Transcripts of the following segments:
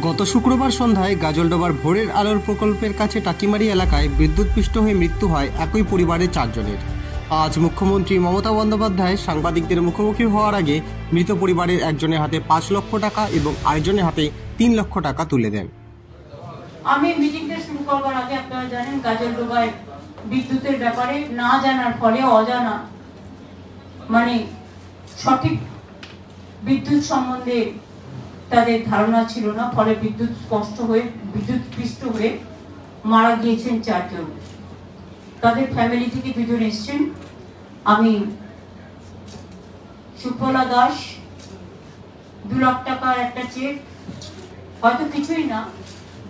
গত শুক্রবার সন্ধ্যায় গাজলডোবার ভোরের আলোর প্রকল্পের কাছে টাকিমারি এলাকায় বিদ্যুৎস্পৃষ্ট হয়ে মৃত্যু হয় একই পরিবারের 4 জনের। আজ মুখ্যমন্ত্রী মমতা বন্দ্যোপাধ্যায় সাংবাদিকদের মুখোমুখি হওয়ার আগে মৃত পরিবারের একজনের হাতে 5 লক্ষ টাকা এবং আরেকজনের হাতে 3 লক্ষ টাকা তুলে দেন। আমি মিটিংটা শুরু করবার আগে আপনারা জানেন গাজলডোবায় বিদ্যুতের ব্যাপারে না জানার ফলে অজানা মানে সঠিক বিদ্যুৎ সম্বন্ধে তাদের ধারণা ছিল না, ফলে বিদ্যুৎস্পৃষ্ট হয়ে মারা গিয়েছেন 4 জন। তাদের ফ্যামিলি থেকে 2 জন এসেছেন। আমি সুফলা দাস 2 লাখ টাকার একটা চেক, হয়তো কিছুই না,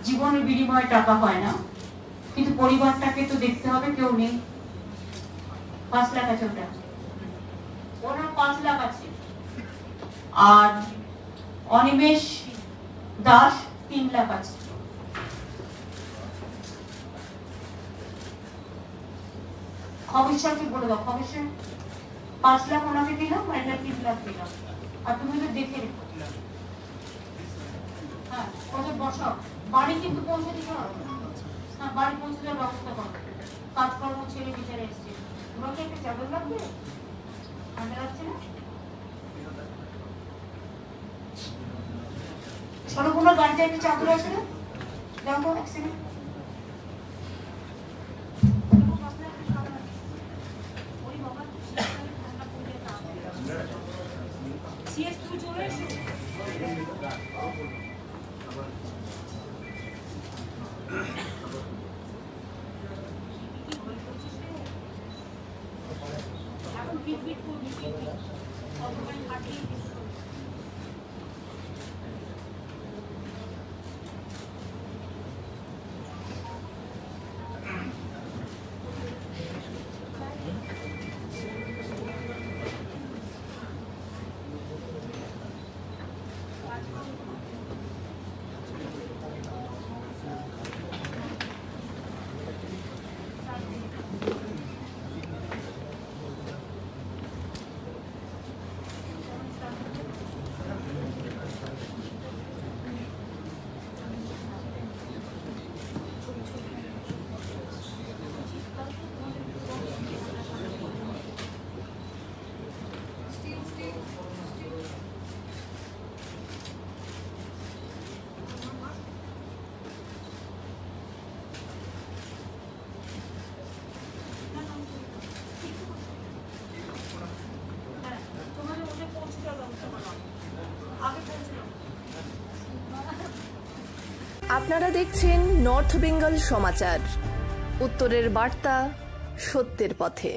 জীবনের বিনিময়ে টাকা হয় না, কিন্তু পরিবারটাকে তো দেখতে হবে, কেউ নেই। 5 লাখ আছে, ওনার 5 লাখ আছে। আর অনিমেষ দাস 3 লাখ আছে। খবরকে বলে দাও, খবর 5 লাখ ওনাকে দিলাম, আর 3 লাখ দিলাম। আর তুমি তো দেখে রেখো। হ্যাঁ, ওদের বসাও, বাড়ি কিন্তু পৌঁছে দিতে হবে। হ্যাঁ, বাড়ি পৌঁছে দেওয়ার ব্যবস্থা করো। কাজকর্ম ছেড়ে বিচারে এসছে, ওনাকে একটা চাদর লাগবে, ঠান্ডা লাগছে না? সরবুনা গাড়িতে একটা চাদর আছে না, দেখো এক সেকেন্ড। আপনারা দেখছেন নর্থ বেঙ্গল সমাচার, উত্তরের বার্তা, সত্যের পথে।